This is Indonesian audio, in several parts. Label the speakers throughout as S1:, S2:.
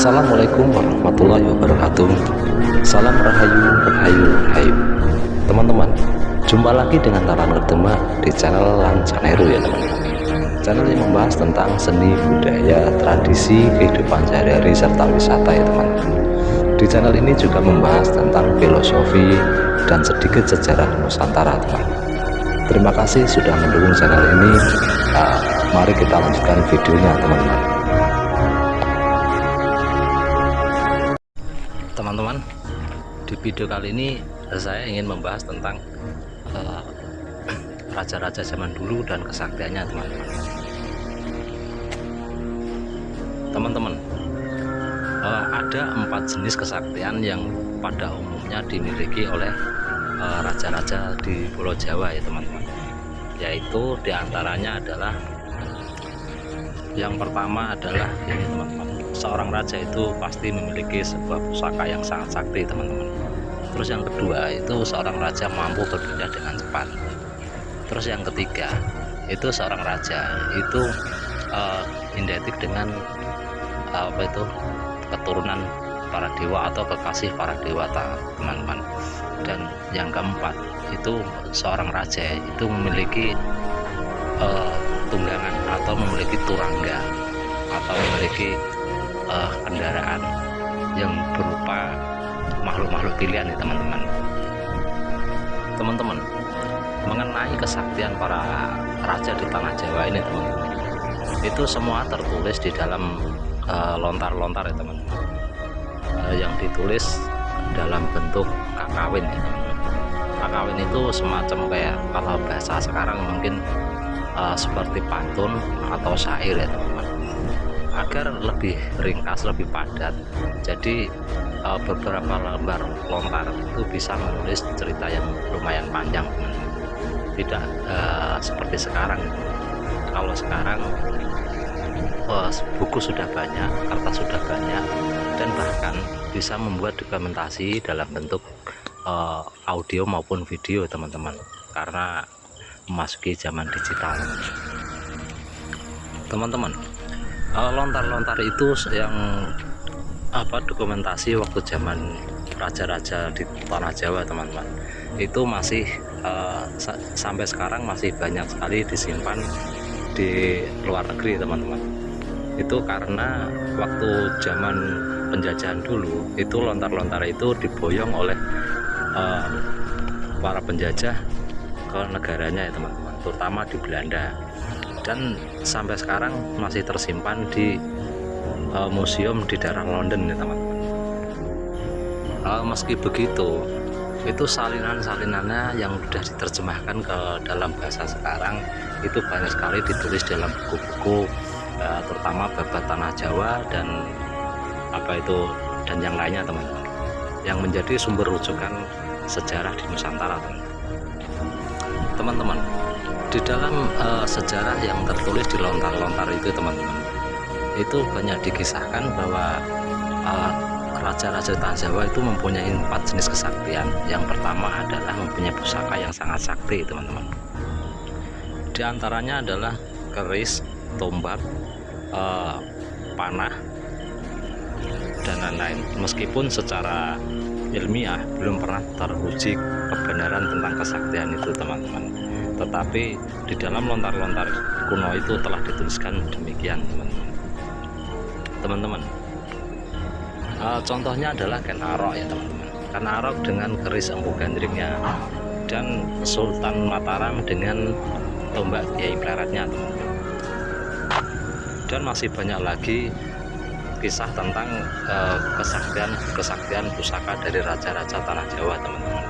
S1: Assalamualaikum warahmatullahi wabarakatuh. Salam rahayu, rahayu, rahayu. Teman-teman, jumpa lagi dengan Laran Demak di channel Lancaneru ya teman-teman. Channel yang membahas tentang seni, budaya, tradisi, kehidupan sehari-hari serta wisata ya teman-teman. Di channel ini juga membahas tentang filosofi dan sedikit sejarah Nusantara teman-teman. Terima kasih sudah mendukung channel ini. Mari kita lanjutkan videonya teman-teman. Teman-teman, di video kali ini saya ingin membahas tentang raja-raja zaman dulu dan kesaktiannya teman-teman. Teman-teman, ada 4 jenis kesaktian yang pada umumnya dimiliki oleh raja-raja di Pulau Jawa ya teman-teman. Yaitu diantaranya adalah yang pertama adalah ini teman-teman, seorang raja itu pasti memiliki sebuah pusaka yang sangat sakti teman-teman. Terus yang kedua itu seorang raja mampu berpindah dengan cepat. Terus yang ketiga itu seorang raja itu identik dengan keturunan para dewa atau kekasih para dewata teman-teman. Dan yang keempat itu seorang raja itu memiliki tunggangan atau memiliki turangga atau memiliki kendaraan yang berupa makhluk-makhluk pilihan ya teman-teman. Teman-teman, mengenai kesaktian para raja di tanah Jawa ini teman-teman, itu semua tertulis di dalam lontar-lontar ya teman-teman, yang ditulis dalam bentuk kakawin ya teman-teman. Kakawin itu semacam kayak kalau bahasa sekarang mungkin seperti pantun atau syair ya teman-teman. Agar lebih ringkas, lebih padat, jadi beberapa lembar lontar itu bisa menulis cerita yang lumayan panjang teman-teman. Tidak seperti sekarang. Kalau sekarang buku sudah banyak, kertas sudah banyak, dan bahkan bisa membuat dokumentasi dalam bentuk audio maupun video teman-teman, karena memasuki zaman digital teman-teman. Lontar-lontar itu yang dokumentasi waktu zaman raja-raja di tanah Jawa teman-teman, itu masih sampai sekarang masih banyak sekali disimpan di luar negeri teman-teman. Itu karena waktu zaman penjajahan dulu itu lontar-lontar itu diboyong oleh para penjajah ke negaranya ya teman-teman, terutama di Belanda, dan sampai sekarang masih tersimpan di museum di daerah London ya teman-teman. Meski begitu, itu salinan-salinannya yang sudah diterjemahkan ke dalam bahasa sekarang itu banyak sekali ditulis dalam buku-buku, terutama babat tanah Jawa dan dan yang lainnya teman-teman, yang menjadi sumber rujukan sejarah di Nusantara teman-teman. Di dalam sejarah yang tertulis di lontar-lontar itu teman-teman, itu banyak dikisahkan bahwa raja-raja tanah Jawa itu mempunyai 4 jenis kesaktian. Yang pertama adalah mempunyai pusaka yang sangat sakti teman-teman. Di antaranya adalah keris, tombak, panah, dan lain-lain. Meskipun secara ilmiah belum pernah teruji kebenaran tentang kesaktian itu teman-teman, tetapi di dalam lontar-lontar kuno itu telah dituliskan demikian teman-teman. Contohnya adalah Ken Arok ya teman-teman. Ken Arok dengan keris Empu Gandringnya, dan Sultan Mataram dengan tombak Kiai Pleretnya teman-teman. Dan masih banyak lagi kisah tentang kesaktian pusaka dari raja-raja tanah Jawa teman-teman.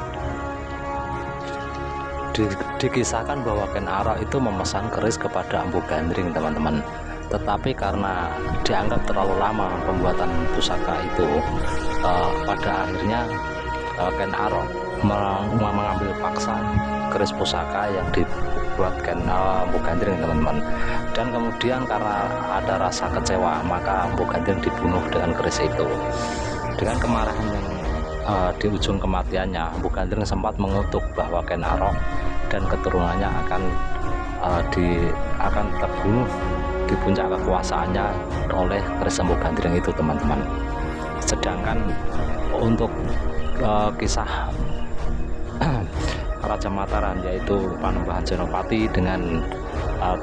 S1: Dikisahkan bahwa Ken Arok itu memesan keris kepada Empu Gandring teman-teman, tetapi karena dianggap terlalu lama pembuatan pusaka itu, pada akhirnya Ken Arok mengambil paksa keris pusaka yang dibuat Empu Gandring teman-teman. Dan kemudian karena ada rasa kecewa, maka Empu Gandring dibunuh dengan keris itu. Dengan kemarahan yang di ujung kematiannya, Empu Gandring sempat mengutuk bahwa Ken Arok dan keturunannya akan terbunuh di puncak kekuasaannya oleh Kresna Gandring itu teman-teman. Sedangkan untuk kisah Raja Mataram yaitu Panembahan Senopati dengan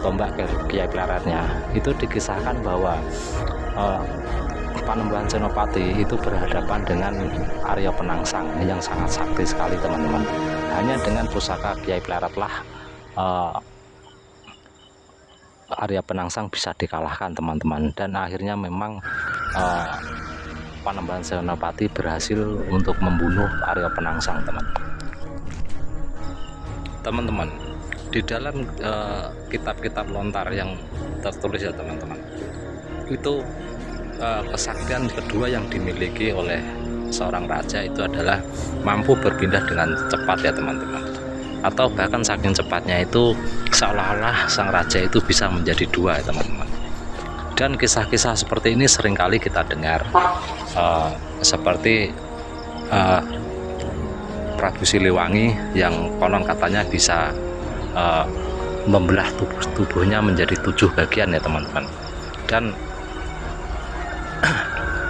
S1: tombak Kiai Pleretnya, itu dikisahkan bahwa Panembahan Senopati itu berhadapan dengan Arya Penangsang yang sangat sakti sekali teman-teman. Hanya dengan pusaka Kiai Pleretlah Arya Penangsang bisa dikalahkan teman-teman, dan akhirnya memang Panembahan Senopati berhasil untuk membunuh Arya Penangsang teman-teman. Di dalam kitab-kitab lontar yang tertulis ya teman-teman, itu kesaktian kedua yang dimiliki oleh seorang raja itu adalah mampu berpindah dengan cepat ya teman-teman, atau bahkan saking cepatnya itu seolah-olah sang raja itu bisa menjadi dua ya teman-teman. Dan kisah-kisah seperti ini seringkali kita dengar, seperti Prabu Siliwangi yang konon katanya bisa membelah tubuhnya menjadi 7 bagian ya teman-teman. Dan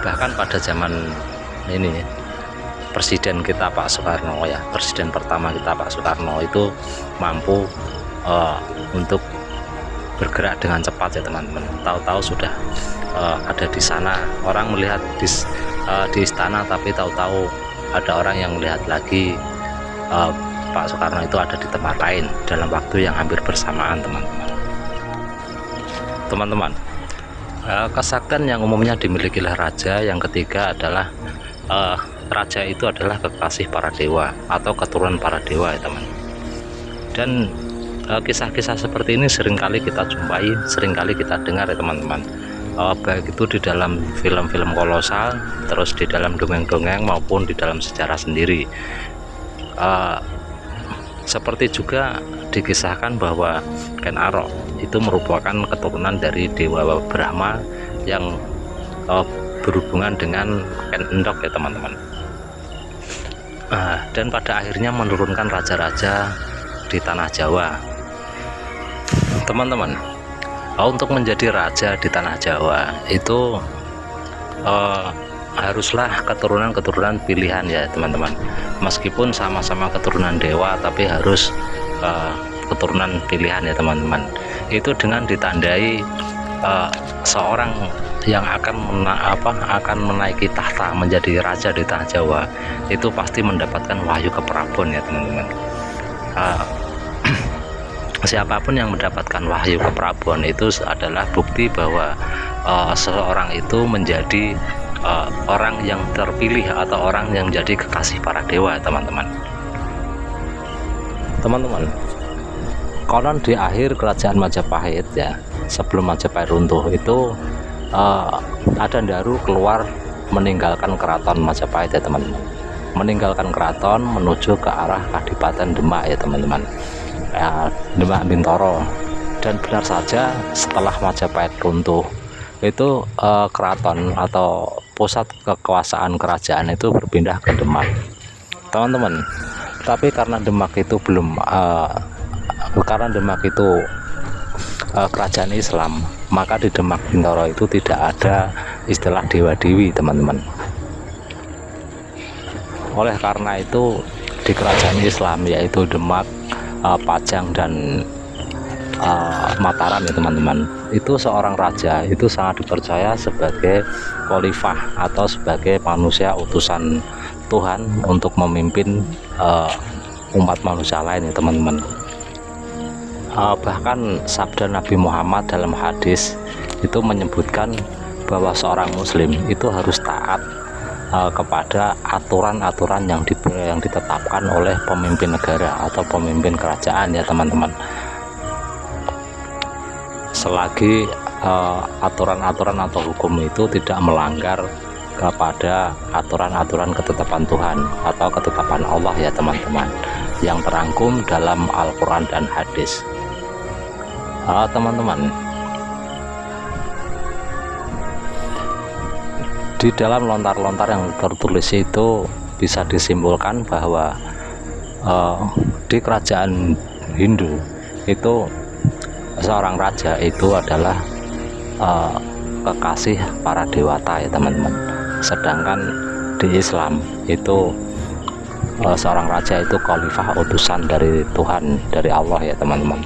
S1: bahkan pada zaman ini presiden kita Pak Soekarno ya, presiden pertama kita Pak Soekarno itu mampu untuk bergerak dengan cepat ya teman-teman. Tahu-tahu sudah ada di sana, orang melihat di istana, tapi tahu-tahu ada orang yang melihat lagi Pak Soekarno itu ada di tempat lain dalam waktu yang hampir bersamaan teman-teman. Kesaktian yang umumnya dimiliki oleh raja yang ketiga adalah raja itu adalah kekasih para dewa atau keturunan para dewa ya teman. Dan kisah-kisah seperti ini seringkali kita jumpai, seringkali kita dengar ya teman-teman, baik itu di dalam film-film kolosal, terus di dalam dongeng-dongeng maupun di dalam sejarah sendiri. Seperti juga dikisahkan bahwa Ken Arok itu merupakan keturunan dari Dewa Brahma yang berhubungan dengan Ken Endok ya teman-teman. Dan pada akhirnya menurunkan raja-raja di tanah Jawa teman-teman. Untuk menjadi raja di tanah Jawa itu haruslah keturunan-keturunan pilihan ya teman-teman. Meskipun sama-sama keturunan dewa, tapi harus keturunan pilihan ya teman-teman. Itu dengan ditandai seorang yang akan menaiki tahta menjadi raja di tanah Jawa itu pasti mendapatkan wahyu keprabon ya teman-teman. Siapapun yang mendapatkan wahyu keprabon itu adalah bukti bahwa seseorang itu menjadi orang yang terpilih atau orang yang jadi kekasih para dewa teman-teman. Konon di akhir kerajaan Majapahit ya, sebelum Majapahit runtuh itu ada Daru keluar meninggalkan keraton Majapahit ya teman-teman, meninggalkan keraton menuju ke arah Kadipaten Demak ya teman-teman, Demak Bintoro. Dan benar saja setelah Majapahit runtuh itu keraton atau pusat kekuasaan kerajaan itu berpindah ke Demak teman-teman. Tapi karena Demak itu kerajaan Islam, maka di Demak Bintoro itu tidak ada istilah dewa-dewi teman-teman. Oleh karena itu di kerajaan Islam yaitu Demak, Pajang dan Mataram ya teman-teman, itu seorang raja itu sangat dipercaya sebagai khalifah atau sebagai manusia utusan Tuhan untuk memimpin umat manusia lain ya teman-teman. Bahkan sabda Nabi Muhammad dalam hadis itu menyebutkan bahwa seorang muslim itu harus taat kepada aturan-aturan yang ditetapkan oleh pemimpin negara atau pemimpin kerajaan ya teman-teman, selagi aturan-aturan atau hukum itu tidak melanggar kepada aturan-aturan ketetapan Tuhan atau ketetapan Allah ya teman-teman, yang terangkum dalam Al-Quran dan hadis. Teman-teman, di dalam lontar-lontar yang tertulis itu bisa disimpulkan bahwa di kerajaan Hindu itu seorang raja itu adalah kekasih para dewata ya teman-teman. Sedangkan di Islam itu seorang raja itu khalifah, utusan dari Tuhan, dari Allah ya teman-teman.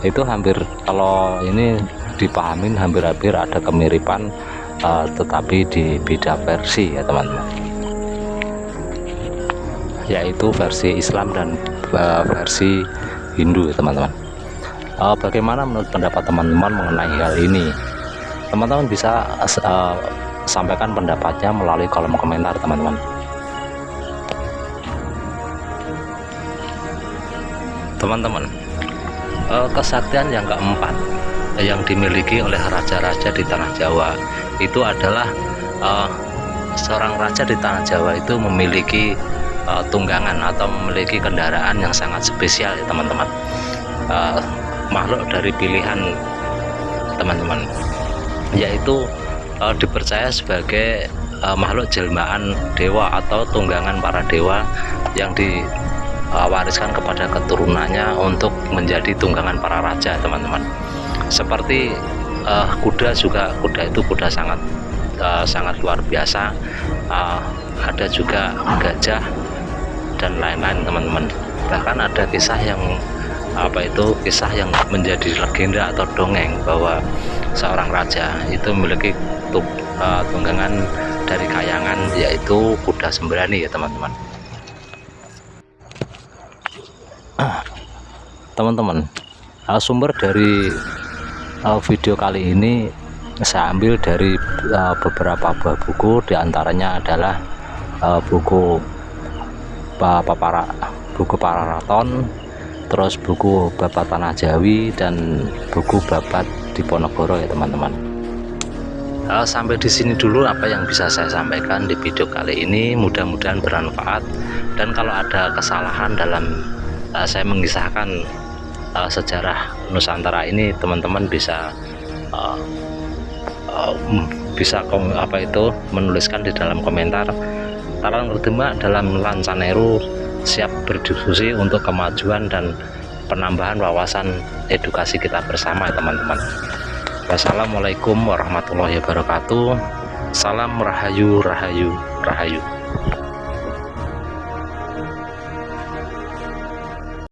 S1: Itu hampir, kalau ini dipahamin, hampir-hampir ada kemiripan, tetapi di beda versi ya teman-teman, yaitu versi Islam dan versi Hindu ya teman-teman. Bagaimana menurut pendapat teman-teman mengenai hal ini? Teman-teman bisa sampaikan pendapatnya melalui kolom komentar teman-teman. Teman-teman, kesaktian yang keempat yang dimiliki oleh raja-raja di tanah Jawa itu adalah seorang raja di tanah Jawa itu memiliki tunggangan atau memiliki kendaraan yang sangat spesial ya teman-teman. Makhluk dari pilihan teman-teman, yaitu dipercaya sebagai makhluk jelmaan dewa atau tunggangan para dewa yang diwariskan kepada keturunannya untuk menjadi tunggangan para raja teman-teman. Seperti kuda juga, kuda itu kuda sangat luar biasa, ada juga gajah dan lain-lain teman-teman. Bahkan ada kisah yang kisah yang menjadi legenda atau dongeng bahwa seorang raja itu memiliki tunggangan dari kayangan, yaitu kuda sembrani ya teman-teman. Teman-teman, sumber dari video kali ini saya ambil dari beberapa buah buku, diantaranya adalah buku Pararaton, terus buku Babat Tanah Jawi, dan buku Babat Diponegoro ya teman-teman. Sampai di sini dulu apa yang bisa saya sampaikan di video kali ini, mudah-mudahan bermanfaat. Dan kalau ada kesalahan dalam saya mengisahkan sejarah Nusantara ini, teman-teman bisa menuliskan di dalam komentar. Taran Kerdemak dalam Lancaneru siap berdiskusi untuk kemajuan dan penambahan wawasan edukasi kita bersama ya teman-teman. Wassalamualaikum warahmatullahi wabarakatuh. Salam rahayu, rahayu, rahayu.